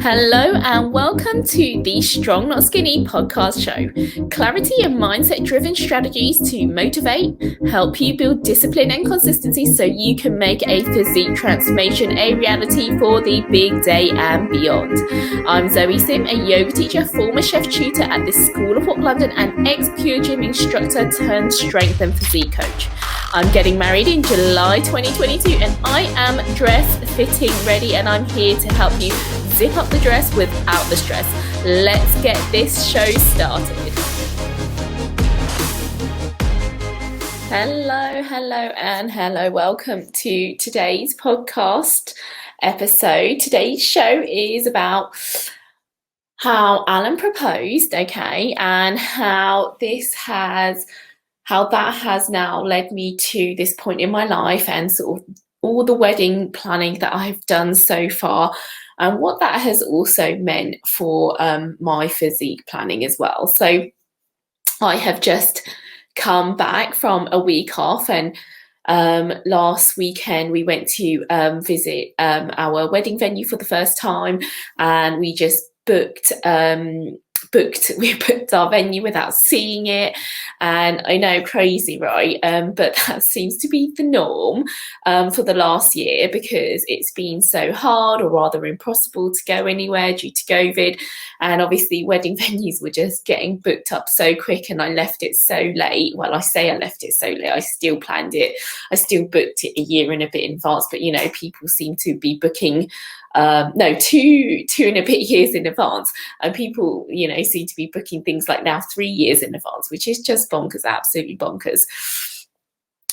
Hello and welcome to the Strong Not Skinny podcast show. Clarity and mindset driven strategies to motivate, help you build discipline and consistency so you can make a physique transformation a reality for the big day and beyond. I'm Zoe Sim, a yoga teacher, former chef tutor at the School of Hot London and ex-Pure Gym instructor turned strength and physique coach. I'm getting married in July 2022 and I am dress fitting ready, and I'm here to help you zip up the dress without the stress. Let's get this show started. Hello. Welcome to today's podcast episode. Today's show is about how Alan proposed, and how that has now led me to this point in my life, and sort of all the wedding planning that I've done so far, and what that has also meant for my physique planning as well. So I have just come back from a week off, and last weekend we went to visit our wedding venue for the first time, and we just booked our venue without seeing it. And I know, crazy, right? But that seems to be the norm for the last year, because it's been so hard, or rather impossible, to go anywhere due to COVID. And obviously wedding venues were just getting booked up so quick, and I left it so late. Well, I say I left it so late, I still planned it, I still booked it a year and a bit in advance, but people seem to be booking two and a bit years in advance, and people seem to be booking things like now 3 years in advance, which is just bonkers, absolutely bonkers.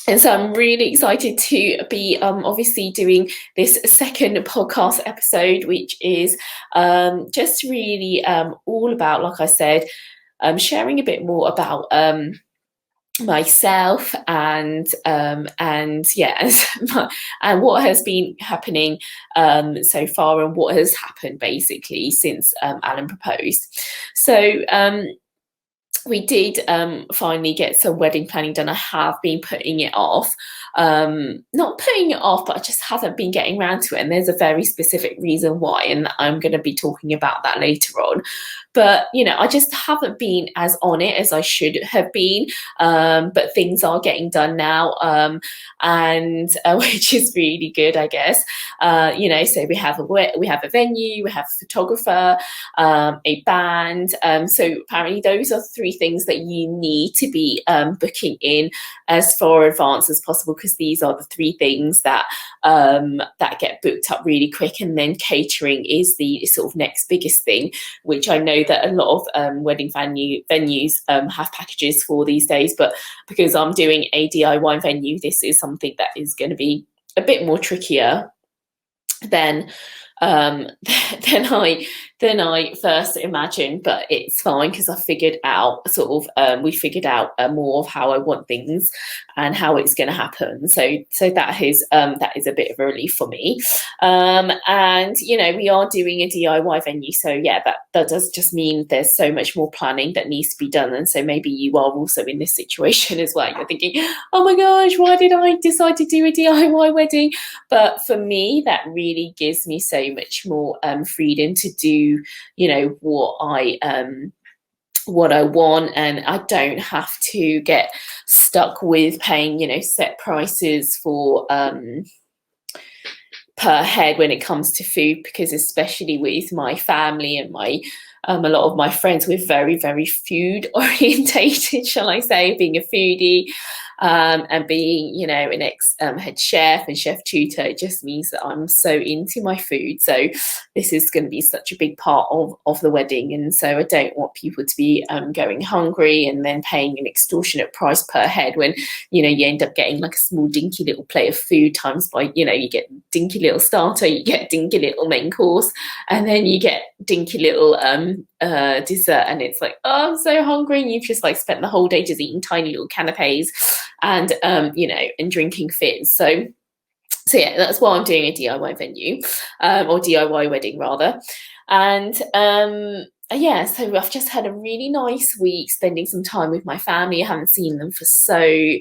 And so I'm really excited to be obviously doing this second podcast episode, which is just really all about, like I said, sharing a bit more about myself and what has been happening so far, and what has happened basically since Alan proposed. So we did finally get some wedding planning done. I have been putting it off, not putting it off, but I just haven't been getting around to it, and there's a very specific reason why, and I'm going to be talking about that later on. But I just haven't been as on it as I should have been, but things are getting done now, and which is really good, I guess. So we have a venue, we have a photographer, a band, so apparently those are 3 things that you need to be booking in as far advance as possible, because these are the 3 things that get booked up really quick. And then catering is the sort of next biggest thing, which I know that a lot of wedding venues have packages for these days, but because I'm doing a DIY venue, this is something that is going to be a bit more trickier than I first imagined, but it's fine, because I figured out we figured out more of how I want things and how it's going to happen. So that is a bit of a relief for me. And we are doing a DIY venue, so yeah, that does just mean there's so much more planning that needs to be done. And so maybe you are also in this situation as well. You're thinking, oh my gosh, why did I decide to do a DIY wedding? But for me, that really gives me so much more freedom to do what I want, and I don't have to get stuck with paying set prices for per head when it comes to food, because especially with my family and my a lot of my friends, we're very, very food orientated, shall I say, being a foodie, and being, an ex head chef and chef tutor. It just means that I'm so into my food. So this is going to be such a big part of the wedding. And so I don't want people to be going hungry and then paying an extortionate price per head when, you end up getting like a small dinky little plate of food times by, you get dinky little starter, you get dinky little main course, and then you get dinky little dessert, and it's like, oh, I'm so hungry, and you've just like spent the whole day just eating tiny little canapes and and drinking fizz. So yeah, that's why I'm doing a DIY venue, or DIY wedding rather. And yeah, so I've just had a really nice week spending some time with my family. I haven't seen them for so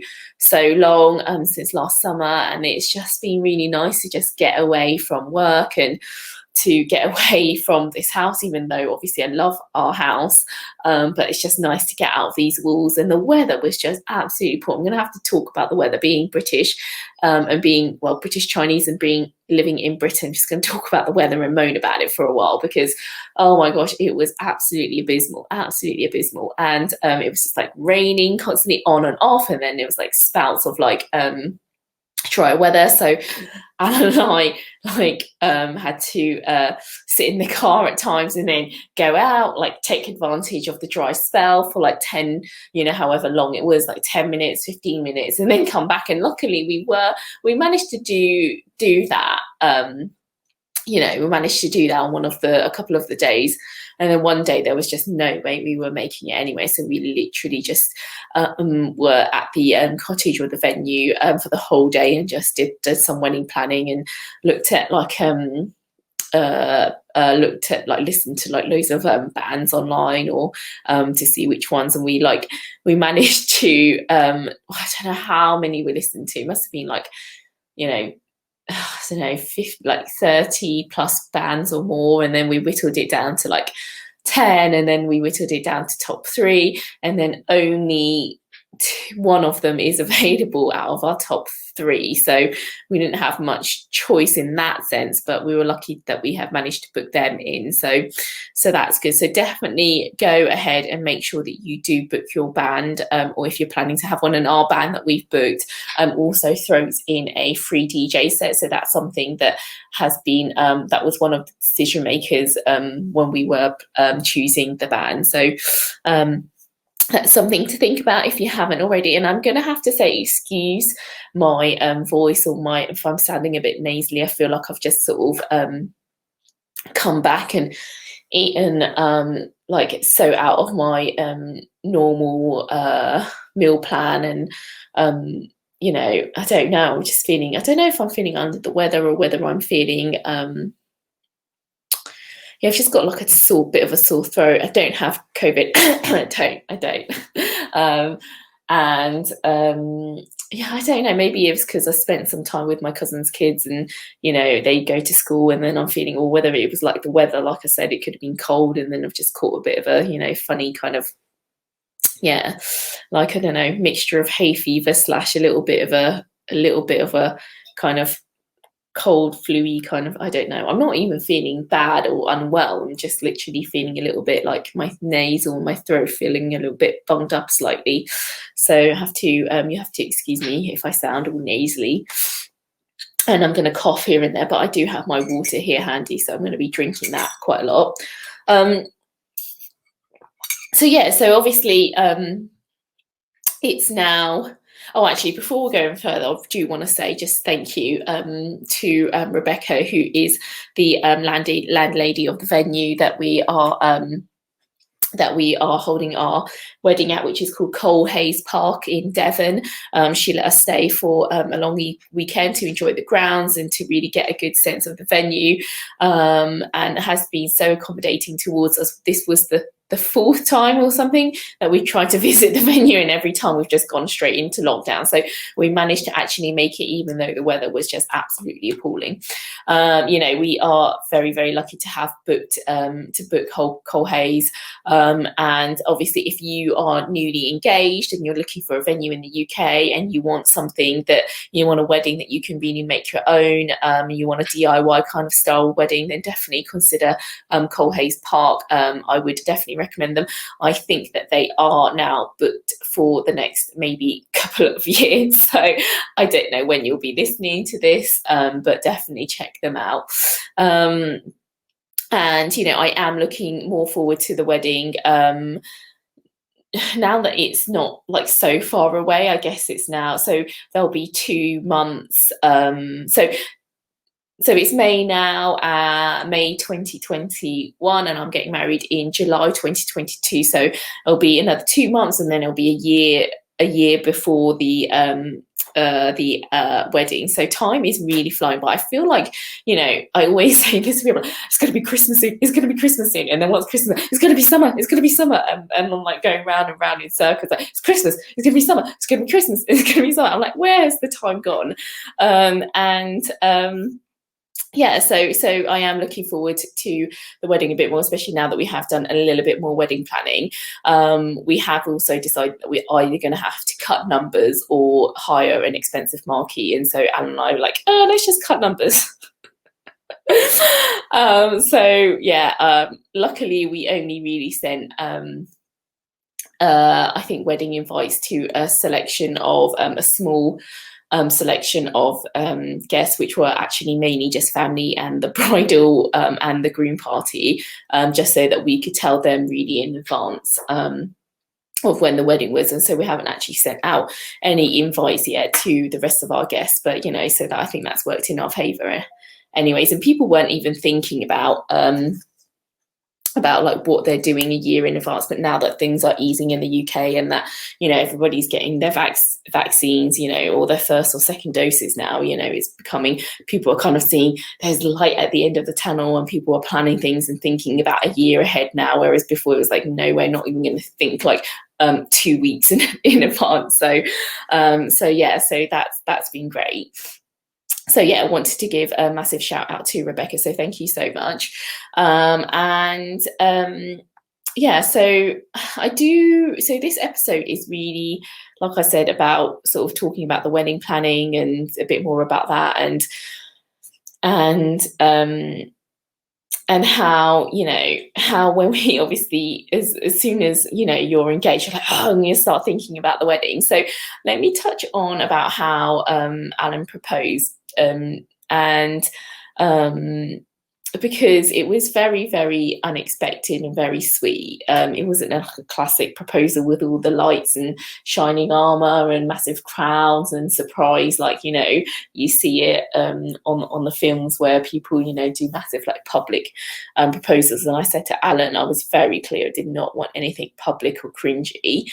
long, since last summer, and it's just been really nice to just get away from work and to get away from this house, even though obviously I love our house, but it's just nice to get out of these walls. And the weather was just absolutely poor. I'm going to have to talk about the weather, being British, and being, well, British Chinese and living in Britain. Just going to talk about the weather and moan about it for a while, because oh my gosh, it was absolutely abysmal, absolutely abysmal. And it was just like raining constantly on and off, and then it was like spouts of like dry weather. So Alan and I had to sit in the car at times and then go out, like take advantage of the dry spell for like 10, however long it was, like 10 minutes, 15 minutes, and then come back. And luckily we managed to do that. We managed to do that on a couple of the days. And then one day there was just no way we were making it anyway. So we literally just were at the cottage or the venue for the whole day, and just did some wedding planning, and looked at listened to like loads of bands online, or to see which ones. And we managed to, I don't know how many we listened to. It must have been like, I don't know, 50, like 30 plus bands or more. And then we whittled it down to like 10, and then we whittled it down to top 3, and then only one of them is available out of our top 3. So we didn't have much choice in that sense, but we were lucky that we have managed to book them in. So that's good. So definitely go ahead and make sure that you do book your band, or if you're planning to have one, and our band that we've booked also throws in a free DJ set. So that's something that has been that was one of the decision makers when we were choosing the band. So that's something to think about if you haven't already. And I'm going to have to say, excuse my voice, or if I'm sounding a bit nasally. I feel like I've just sort of come back and eaten like so out of my normal meal plan. And I don't know, I'm just feeling, I don't know if I'm feeling under the weather, or whether I'm feeling I've just got like a bit of a sore throat. I don't have COVID. I don't. I don't know, maybe it's because I spent some time with my cousin's kids, and they go to school, and then I'm feeling, or whether it was like the weather, like I said, it could have been cold, and then I've just caught a bit of a funny kind of, like, I don't know, mixture of hay fever / a little bit of a kind of cold, flu-y kind of, I don't know. I'm not even feeling bad or unwell. I'm just literally feeling a little bit like my nasal, my throat feeling a little bit bunged up slightly. So you have to excuse me if I sound all nasally. And I'm going to cough here and there, but I do have my water here handy, so I'm going to be drinking that quite a lot. So obviously it's now. Oh, actually, before we go any further, I do want to say just thank you to Rebecca, who is the landlady of the venue that we are holding our wedding at, which is called Colhays Park in Devon. She let us stay for a long weekend to enjoy the grounds and to really get a good sense of the venue, and has been so accommodating towards us. This was the 4th time or something that we tried to visit the venue, and every time we've just gone straight into lockdown. So we managed to actually make it, even though the weather was just absolutely appalling. We are very, very lucky to have booked Colhays. And obviously, if you are newly engaged and you're looking for a venue in the UK, and you want something that you want a wedding that you can really make your own, you want a DIY kind of style wedding, then definitely consider Colhays Park. I would definitely recommend them. I think that they are now booked for the next maybe couple of years, so I don't know when you'll be listening to this, but definitely check them out. And I am looking more forward to the wedding now that it's not like so far away. I guess it's now, so there'll be 2 months, so it's May now, May 2021, and I'm getting married in July 2022. So it'll be another 2 months, and then it'll be a year before the wedding. So time is really flying by. I feel like, I always say this to people, it's going to be Christmas soon, it's going to be Christmas soon. And then once Christmas, it's going to be summer, it's going to be summer. And I'm like going round and round in circles, like, it's Christmas, it's going to be summer, it's going to be Christmas, it's going to be summer. I'm like, where's the time gone? yeah, so I am looking forward to the wedding a bit more, especially now that we have done a little bit more wedding planning. We have also decided that we're either going to have to cut numbers or hire an expensive marquee. And so Alan and I were like, oh, let's just cut numbers. So yeah, luckily we only really sent I think wedding invites to a selection of a small selection of guests, which were actually mainly just family and the bridal and the groom party, just so that we could tell them really in advance of when the wedding was. And so we haven't actually sent out any invites yet to the rest of our guests, but so that I think that's worked in our favour anyways. And people weren't even thinking about like what they're doing a year in advance, but now that things are easing in the UK and that everybody's getting their vaccines, or their first or second doses now, it's becoming, people are kind of seeing there's light at the end of the tunnel, and people are planning things and thinking about a year ahead now, whereas before it was like, no, we're not even going to think like 2 weeks in advance. So yeah, so that's been great. So yeah, I wanted to give a massive shout out to Rebecca. So thank you so much. Yeah, so so this episode is really, like I said, about sort of talking about the wedding planning and a bit more about that, and how, how when we obviously, as soon as, you're engaged, you're like, oh, I'm going to start thinking about the wedding. So let me touch on about how Alan proposed. Because it was very, very unexpected and very sweet. It wasn't like a classic proposal with all the lights and shining armor and massive crowds and surprise, like you see it on the films where people do massive like public proposals. And I said to Alan, I was very clear, I did not want anything public or cringy.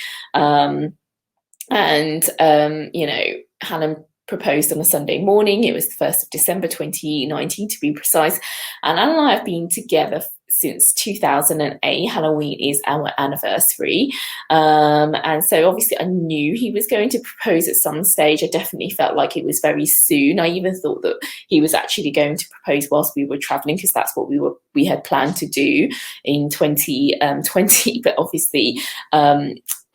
Hannah proposed on a Sunday morning. It was the 1st of December 2019 to be precise, and Alan and I have been together since 2008. Halloween is our anniversary, and so obviously I knew he was going to propose at some stage. I definitely felt like it was very soon. I even thought that he was actually going to propose whilst we were traveling, because that's what we had planned to do in 2020, but obviously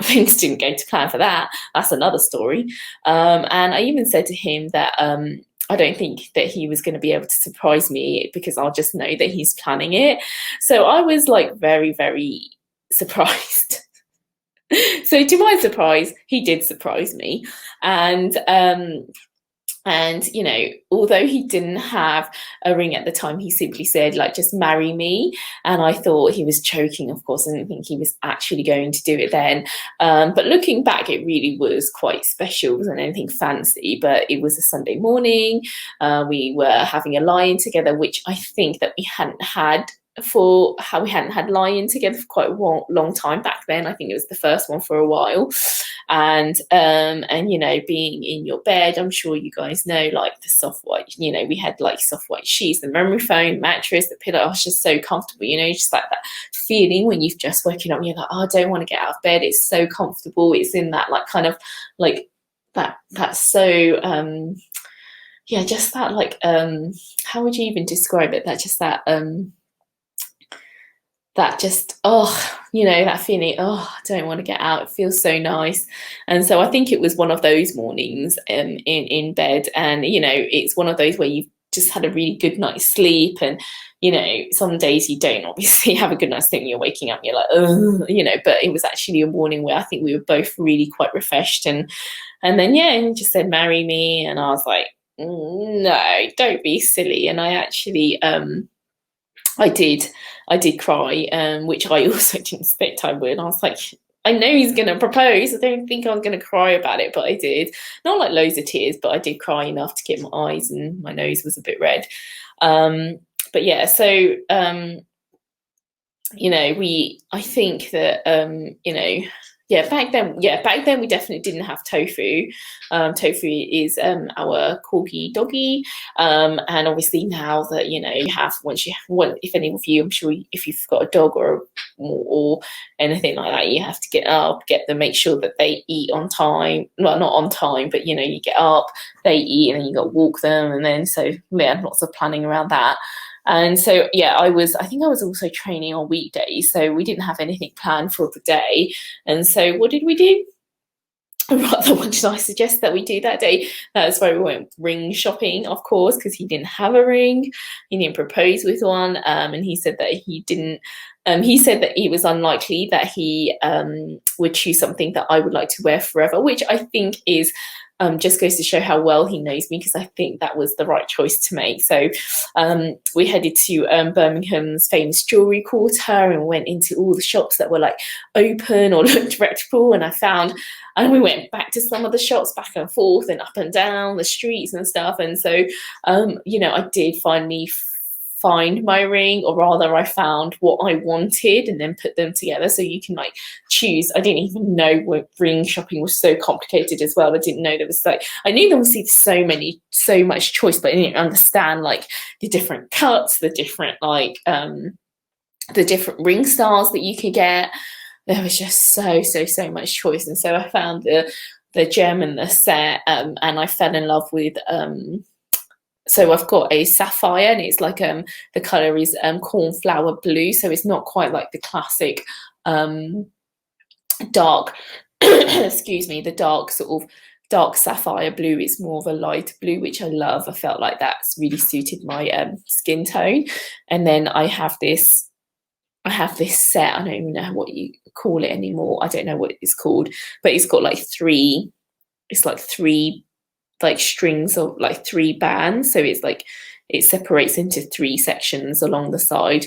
things didn't go to plan for that. That's another story. And I even said to him that I don't think that he was going to be able to surprise me, because I'll just know that he's planning it. So I was like very, very surprised. So to my surprise, he did surprise me. And although he didn't have a ring at the time, he simply said, like, just marry me. And I thought he was joking, of course. I didn't think he was actually going to do it then. But looking back, it really was quite special. It wasn't anything fancy, but it was a Sunday morning. We were having a lie-in together, which I think that we hadn't had lie-in together for quite a long time back then. I think it was the first one for a while. And being in your bed, I'm sure you guys know, like the soft white, we had like soft white sheets, the memory foam, mattress, the pillow. I was just so comfortable, just like that feeling when you've just woken up, you're like, oh, I don't want to get out of bed. It's so comfortable. It's in that like kind of like that's so just that like how would you even describe it? That that feeling, I don't want to get out. It feels so nice. And so I think it was one of those mornings in bed, and it's one of those where you've just had a really good night's sleep, and some days you don't obviously have a good night's sleep and you're waking up and you're like, oh, but it was actually a morning where I think we were both really quite refreshed, and then he just said, marry me. And I was like, no, don't be silly. And I actually I did cry, which I also didn't expect I would. I was like, I know he's going to propose. I don't think I was going to cry about it, but I did. Not like loads of tears, but I did cry enough to get my eyes, and my nose was a bit red. But yeah, so, I think that, back then we definitely didn't have tofu. Tofu is our corgi doggy, and obviously now that you have, if any of you, I'm sure if you've got a dog or anything like that, you have to get up, make sure that they eat on time. Well, not on time, but you get up, they eat, and then you got to walk them, and then lots of planning around that. And so, I think I was also training on weekdays, so we didn't have anything planned for the day. And so what did we do? Rather, what did I suggest that we do that day? That's why we went ring shopping, of course, because he didn't have a ring. He didn't propose with one. And he said that he didn't. He said that it was unlikely that he would choose something that I would like to wear forever, which I think is just goes to show how well he knows me, because I think that was the right choice to make. So we headed to Birmingham's famous jewellery quarter and went into all the shops that were like open or looked reputable, and we went back to some of the shops, back and forth and up and down the streets and stuff. And so I did finally find my ring, or rather I found what I wanted and then put them together. So you can choose. I didn't even know what ring shopping was so complicated as well. I didn't know there was I knew there was so much choice, but I didn't understand the different cuts, the different the different ring styles that you could get. There was just so much choice. And so I found the gem and the set, and I fell in love with so I've got a sapphire, and it's the color is cornflower blue, so it's not quite like the classic dark excuse me, the dark sort of dark sapphire blue. It's more of a light blue, which I love. I felt like that's really suited my skin tone. And then I have this set. I don't even know what you call it anymore. I don't know what it's called, but it's got three strings of three bands, so it's it separates into three sections along the side.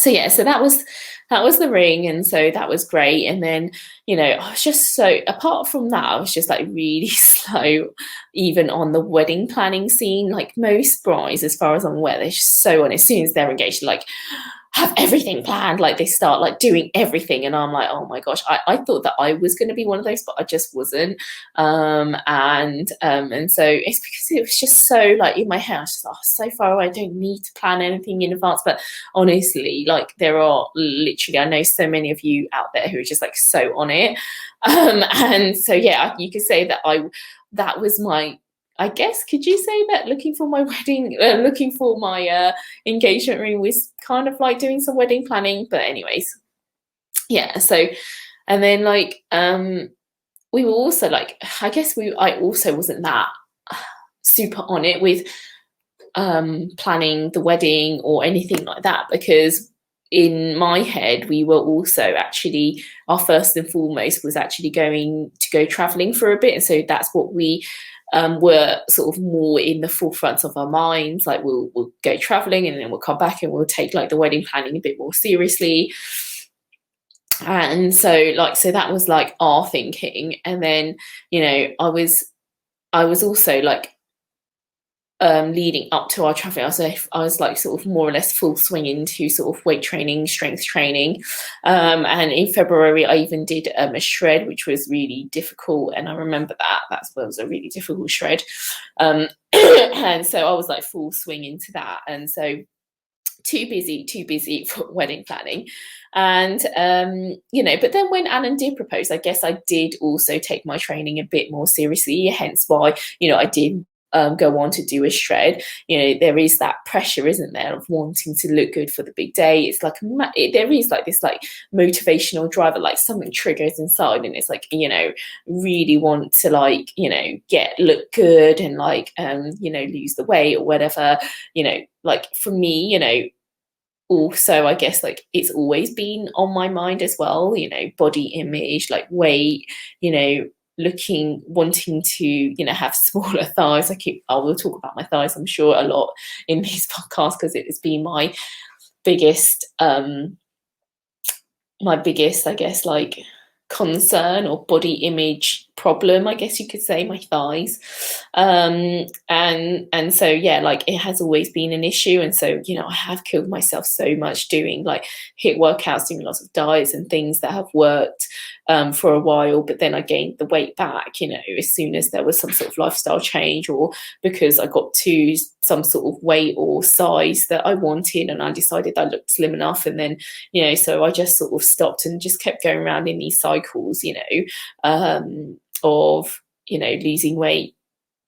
So so that was the ring, and so that was great. And then I was just apart from that, I was just really slow even on the wedding planning scene. Most brides, as far as I'm aware, they're just so on. As soon as they're engaged, have everything planned, they start doing everything, and I'm oh my gosh, I thought that I was going to be one of those, but I just wasn't. And so it's because it was just so in my head, I was just so far away, I don't need to plan anything in advance. But honestly, there are literally, I know so many of you out there who are just so on it. And so you could say that that was my, I guess, could you say that looking for my wedding, looking for my engagement ring was kind of doing some wedding planning? But anyways, so, and then we were also I guess I also wasn't that super on it with planning the wedding or anything like that, because in my head we were also actually, our first and foremost was actually going to go traveling for a bit. And so that's what we were sort of more in the forefront of our minds. We'll go traveling, and then we'll come back and we'll take the wedding planning a bit more seriously. And so so that was our thinking. And then I was also leading up to our traveling, I was sort of more or less full swing into sort of weight training, strength training. And in February, I even did a shred, which was really difficult. And I remember that was a really difficult shred. And so I was full swing into that. And so too busy for wedding planning. And but then when Alan did propose, I guess I did also take my training a bit more seriously, hence why I did go on to do a shred. There is that pressure, isn't there, of wanting to look good for the big day. It's there is this motivational driver, something triggers inside, and it's really want to look good and lose the weight or whatever. For me, also, I guess it's always been on my mind as well, body image, weight, wanting to have smaller thighs. I will talk about my thighs, I'm sure, a lot in these podcasts, because it has been my biggest I guess concern or body image problem, I guess you could say, my thighs. And so yeah, like it has always been an issue. And so, you know, I have killed myself so much doing like HIIT workouts, doing lots of diets and things that have worked for a while, but then I gained the weight back, you know, as soon as there was some sort of lifestyle change, or because I got to some sort of weight or size that I wanted and I decided I looked slim enough. And then, you know, so I just sort of stopped and just kept going around in these cycles, you know, of, you know, losing weight,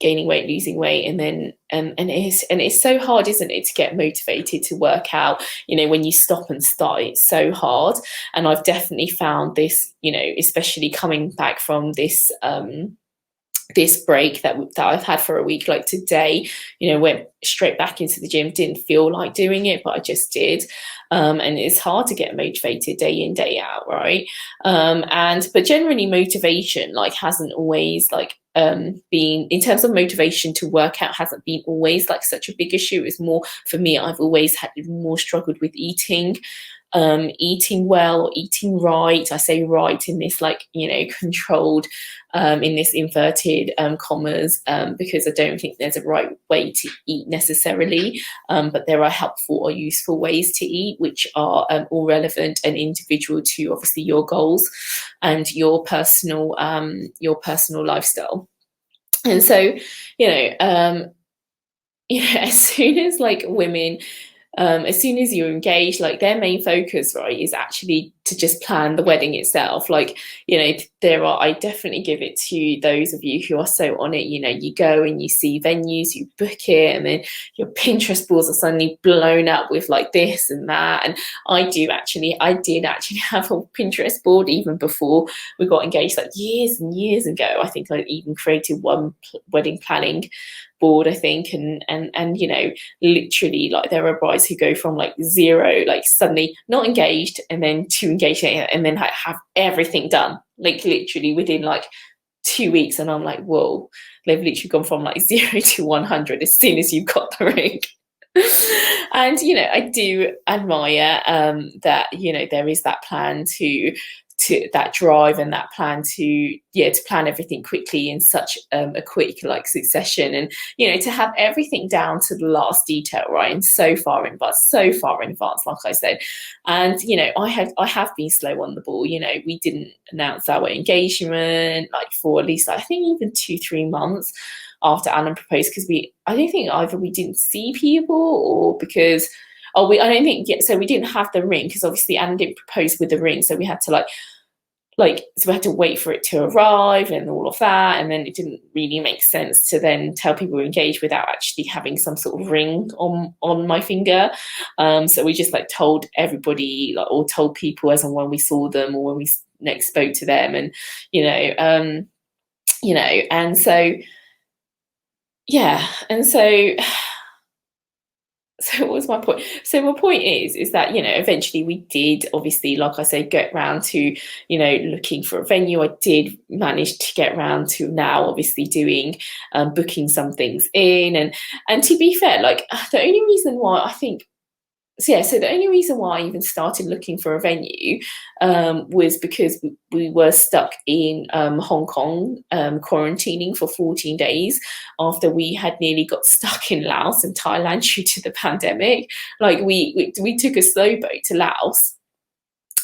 gaining weight, losing weight, and then and it's so hard, isn't it, to get motivated to work out, you know, when you stop and start. It's so hard. And I've definitely found this, you know, especially coming back from this this break that I've had for a week, like today, you know, went straight back into the gym, didn't feel like doing it, but I just did. And it's hard to get motivated day in, day out, right? But generally motivation like hasn't always like been, in terms of motivation to work out, hasn't been always like such a big issue. It's more for me, I've always had more struggled with eating well or eating right. I say right in this like, you know, controlled, in this inverted commas, because I don't think there's a right way to eat necessarily, but there are helpful or useful ways to eat, which are all relevant and individual to obviously your goals and your personal lifestyle. And so, you know, as soon as like women, as soon as you're engaged, like their main focus, right, is actually to just plan the wedding itself. Like, you know, I definitely give it to those of you who are so on it. You know, you go and you see venues, you book it, and then your Pinterest boards are suddenly blown up with like this and that. And I did actually have a Pinterest board even before we got engaged, like years and years ago. I think I even created one wedding planning board, I think, and you know, literally like there are brides who go from like zero, like suddenly not engaged, and then to engaged, and then have everything done like literally within like 2 weeks. And I'm like, whoa, they've literally gone from like 0 to 100 as soon as you've got the ring. And you know, I do admire that, you know, there is that plan to that drive and that plan to plan everything quickly in such a quick like succession, and you know, to have everything down to the last detail, right, and so far in advance, like I said. And you know, I have been slow on the ball. You know, we didn't announce our engagement like for at least, I think, even 2-3 months after Alan proposed, because I don't think either we didn't see people or because I don't think so we didn't have the ring, because obviously Alan didn't propose with the ring, so we had to so we had to wait for it to arrive and all of that. And then it didn't really make sense to then tell people we're engaged without actually having some sort of ring on my finger. So we just like told everybody, like, or told people as and when we saw them or when we next spoke to them. And you know, and so yeah, and so what was my point? So my point is that, you know, eventually we did obviously, like I said, get round to, you know, looking for a venue. I did manage to get round to now obviously doing booking some things in, and to be fair, like the only reason why I think so the only reason why I even started looking for a venue was because we were stuck in Hong Kong quarantining for 14 days after we had nearly got stuck in Laos and Thailand due to the pandemic. Like we took a slow boat to Laos,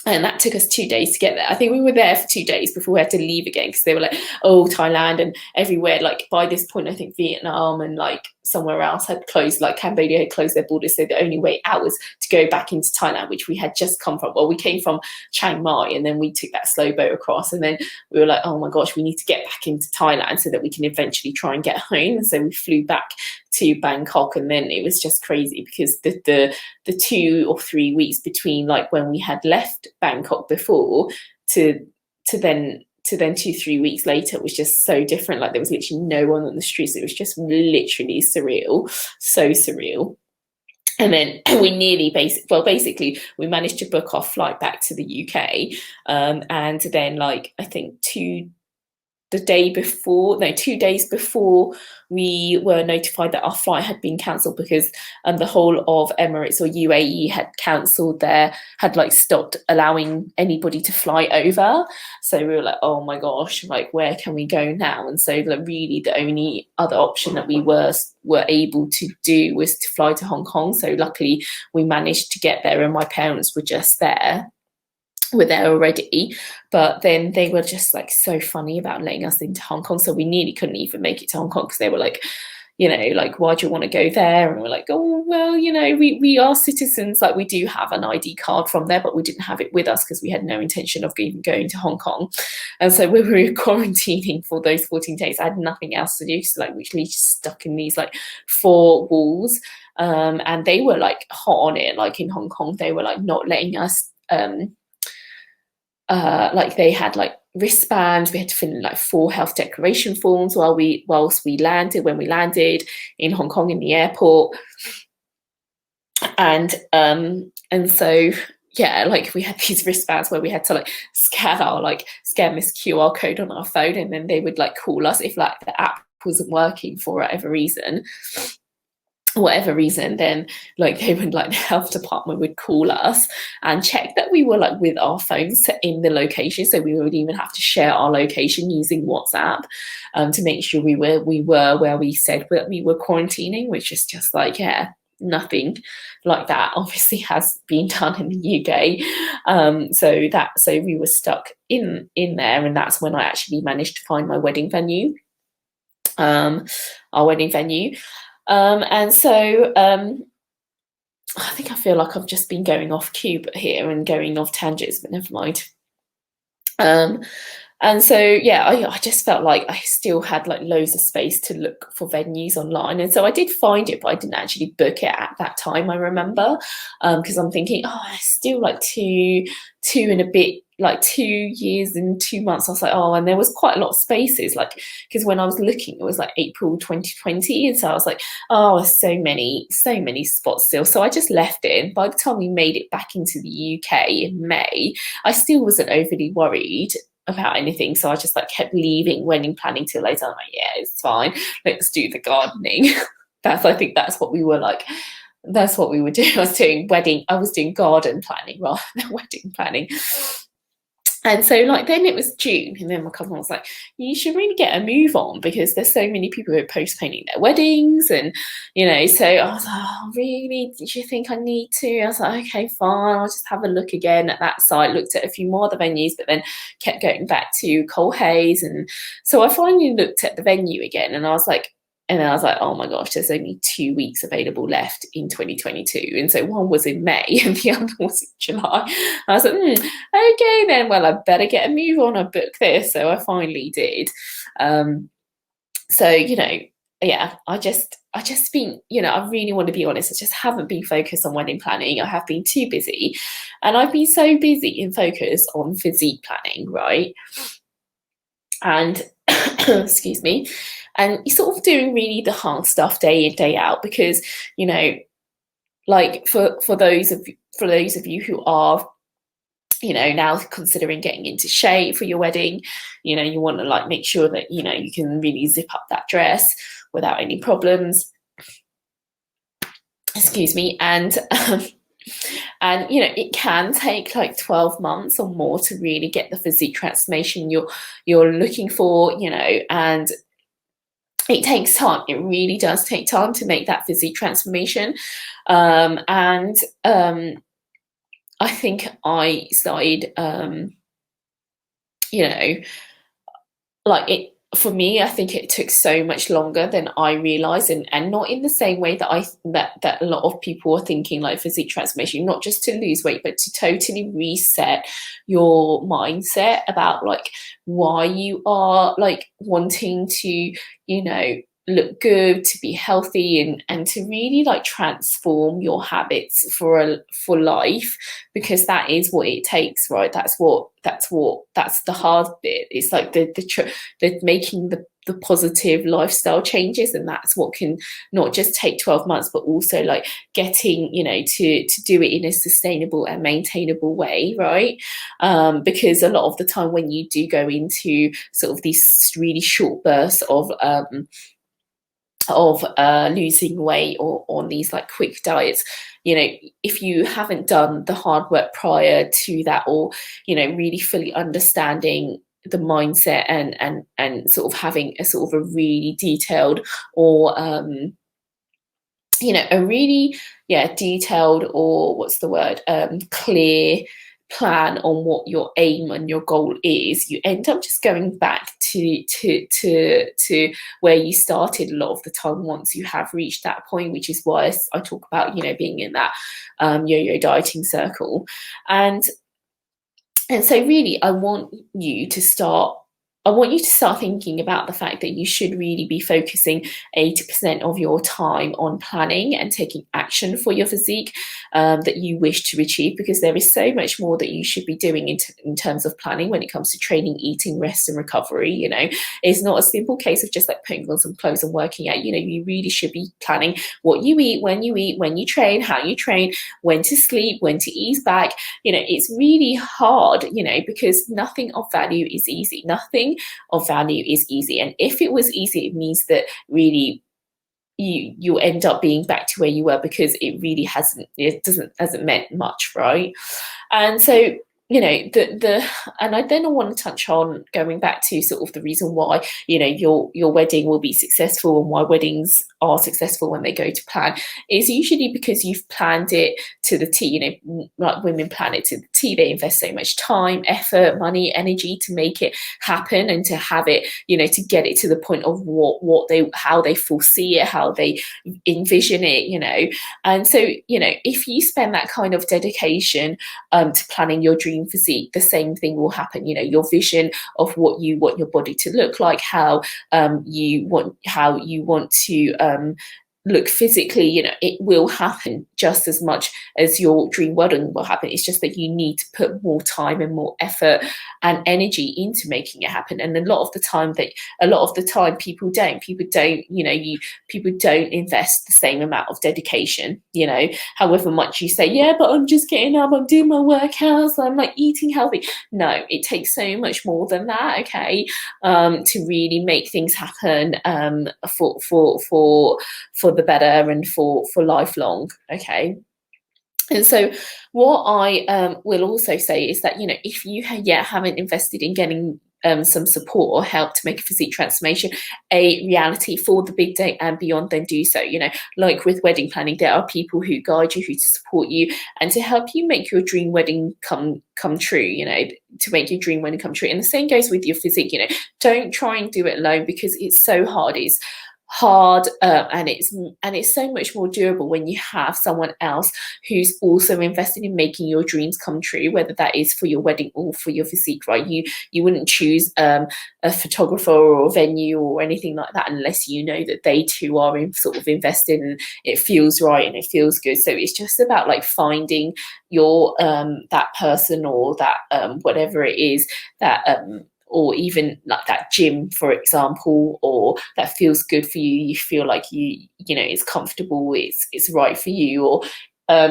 and that took us 2 days to get there. I think we were there for 2 days before we had to leave again, because they were like, oh, Thailand and everywhere. Like by this point, I think Vietnam and like somewhere else had closed, like Cambodia had closed their borders. So the only way out was to go back into Thailand, which we had just come from. Well, we came from Chiang Mai, and then we took that slow boat across. And then we were like, oh my gosh, we need to get back into Thailand so that we can eventually try and get home. And so we flew back to Bangkok, and then it was just crazy because the 2 or 3 weeks between like when we had left Bangkok before to then 2-3 weeks later was just so different. Like there was literally no one on the streets. It was just literally surreal, so surreal. And then we nearly basically we managed to book our flight back to the UK, and then like I think 2 day before, no, 2 days before we were notified that our flight had been cancelled, because the whole of Emirates or UAE had cancelled had like stopped allowing anybody to fly over. So we were like, oh my gosh, like where can we go now? And so like really the only other option that we were able to do was to fly to Hong Kong. So luckily we managed to get there, and my parents were there already, but then they were just like so funny about letting us into Hong Kong, so we nearly couldn't even make it to Hong Kong, because they were like, you know, like, why do you want to go there? And we're like, oh well, you know, we are citizens, like we do have an ID card from there, but we didn't have it with us because we had no intention of even going to Hong Kong. And so we were quarantining for those 14 days. I had nothing else to do, so like literally stuck in these like 4 walls, and they were like hot on it. Like in Hong Kong they were like not letting us like they had like wristbands. We had to fill in like 4 health declaration forms whilst we landed, when we landed in Hong Kong in the airport. And so yeah, like we had these wristbands where we had to like scan this QR code on our phone, and then they would like call us if like the app wasn't working for whatever reason, then like they would, like the health department would call us and check that we were like with our phones in the location. So we would even have to share our location using WhatsApp to make sure we were where we said that we were quarantining, which is just like, yeah, nothing like that obviously has been done in the UK. So we were stuck in there, and that's when I actually managed to find my wedding venue, our wedding venue. And so I think I feel like I've just been going off cue here and going off tangents, but never mind. And so yeah, I just felt like I still had like loads of space to look for venues online, and so I did find it, but I didn't actually book it at that time, I remember, because I'm thinking, oh, it's still like two and a bit, like 2 years and 2 months. I was like, oh, and there was quite a lot of spaces, like, because when I was looking it was like April 2020, and so I was like, oh, there's so many spots still. So I just left it, and by the time we made it back into the UK in May, I still wasn't overly worried about anything, so I just like kept leaving wedding planning till later. I'm like, yeah, it's fine, let's do the gardening. I think that's what we were like, that's what we were doing. I was doing garden planning rather than wedding planning. And so like then it was June, and then my cousin was like, you should really get a move on, because there's so many people who are postponing their weddings, and you know. So I was like, oh really, do you think I need to? I was like, okay, fine, I'll just have a look again at that site. Looked at a few more other venues, but then kept going back to Cole Hayes. And so I finally looked at the venue again, and I was like, oh my gosh, there's only 2 weeks available left in 2022. And so one was in May and the other was in July. I was like, okay then, well, I better get a move on and book this. So I finally did. So, you know, yeah, I just been, you know, I really want to be honest, I just haven't been focused on wedding planning. I have been too busy, and I've been so busy and focused on physique planning, right? And excuse me, and you're sort of doing really the hard stuff day in, day out, because, you know, like for those of you who are, you know, now considering getting into shape for your wedding, you know, you want to like make sure that, you know, you can really zip up that dress without any problems. Excuse me. And you know, it can take like 12 months or more to really get the physique transformation you're looking for, you know, and it takes time. It really does take time to make that physique transformation. I think I started, you know, like it, for me, I think it took so much longer than I realized, and not in the same way that that a lot of people are thinking, like physique transformation, not just to lose weight, but to totally reset your mindset about like why you are like wanting to, you know, look good, to be healthy, and to really like transform your habits for life, because that is what it takes, right? That's the hard bit. It's like the making the positive lifestyle changes, and that's what can not just take 12 months, but also like getting, you know, to do it in a sustainable and maintainable way, right? Because a lot of the time when you do go into sort of these really short bursts of losing weight or on these like quick diets, you know, if you haven't done the hard work prior to that, or, you know, really fully understanding the mindset and sort of having a sort of a really detailed or you know, a really detailed, or what's the word, clear plan on what your aim and your goal is, you end up just going back to where you started a lot of the time once you have reached that point, which is why I talk about, you know, being in that yo-yo dieting circle. And so really I want you to start thinking about the fact that you should really be focusing 80% of your time on planning and taking action for your physique that you wish to achieve, because there is so much more that you should be doing in terms of planning when it comes to training, eating, rest, and recovery. You know, it's not a simple case of just like putting on some clothes and working out. You know, you really should be planning what you eat, when you train, how you train, when to sleep, when to ease back. You know, it's really hard, you know, because nothing of value is easy. Nothing of value is easy. And if it was easy, it means that really you end up being back to where you were, because it hasn't meant much, right? And so, you know, and I then want to touch on going back to sort of the reason why, you know, your wedding will be successful, and why weddings are successful when they go to plan, is usually because you've planned it to the T. You know, like women plan it to the T. They invest so much time, effort, money, energy to make it happen, and to have it, you know, to get it to the point of how they foresee it, how they envision it, you know. And so, you know, if you spend that kind of dedication to planning your dream physique, the same thing will happen. You know, your vision of what you want your body to look like, how you want to look physically, you know, it will happen just as much as your dream wedding will happen. It's just that you need to put more time and more effort and energy into making it happen. And a lot of the time people don't, you know, people don't invest the same amount of dedication, you know, however much you say, yeah, but I'm just getting up, I'm doing my workouts, I'm like eating healthy. No, it takes so much more than that, okay, to really make things happen for the better and for lifelong, okay. And so what I will also say is that, you know, if you haven't invested in getting some support or help to make a physique transformation a reality for the big day and beyond, then do so. You know, like with wedding planning, there are people who guide you, who support you, and to help you make your dream wedding come true, you know, to make your dream wedding come true. And the same goes with your physique. You know, don't try and do it alone, because it's so hard. It's hard, and it's so much more durable when you have someone else who's also invested in making your dreams come true, whether that is for your wedding or for your physique, right? You wouldn't choose a photographer or a venue or anything like that unless you know that they too are sort of invested and it feels right and it feels good. So it's just about like finding your that person, or that whatever it is that or even like that gym, for example, or that feels good for you, you feel like you know, it's comfortable, it's right for you, or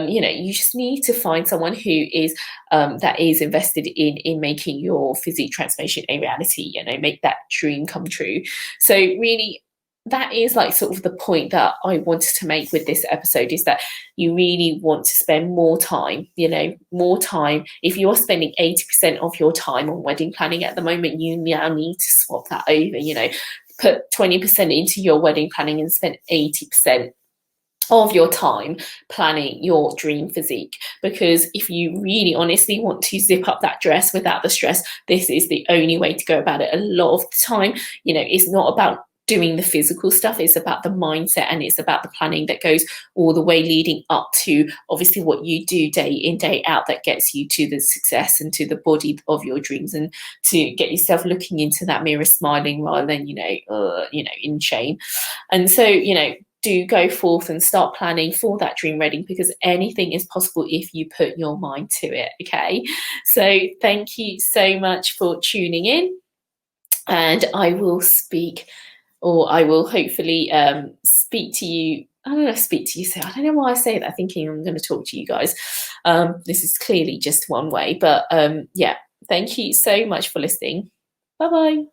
you know, you just need to find someone who is that is invested in making your physique transformation a reality, you know, make that dream come true. So really, that is like sort of the point that I wanted to make with this episode, is that you really want to spend more time, you know, more time. If you are spending 80% of your time on wedding planning at the moment, you now need to swap that over, you know, put 20% into your wedding planning and spend 80% of your time planning your dream physique. Because if you really honestly want to zip up that dress without the stress, this is the only way to go about it. A lot of the time, you know, it's not about doing the physical stuff. It's about the mindset, and it's about the planning that goes all the way leading up to obviously what you do day in, day out, that gets you to the success and to the body of your dreams, and to get yourself looking into that mirror smiling rather than, in shame. And so, do go forth and start planning for that dream wedding, because anything is possible if you put your mind to it. Okay, so thank you so much for tuning in, and I will hopefully speak to you. I don't know, so I don't know why I say that, thinking I'm going to talk to you guys. This is clearly just one way, but yeah, thank you so much for listening. Bye-bye.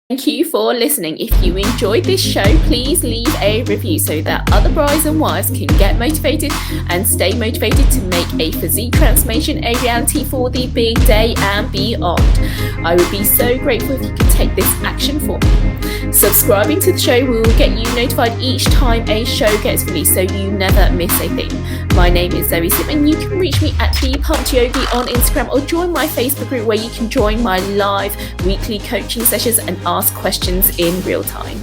Thank you for listening. If you enjoyed this show, please leave a review so that other brides and wives can get motivated and stay motivated to make a physique transformation a reality for the big day and beyond. I would be so grateful if you could take this action for me. Subscribing to the show will get you notified each time a show gets released, so you never miss a thing. My name is Zoe Sim, and you can reach me at @BePumpedYogi on Instagram, or join my Facebook group where you can join my live weekly coaching sessions and ask questions in real time.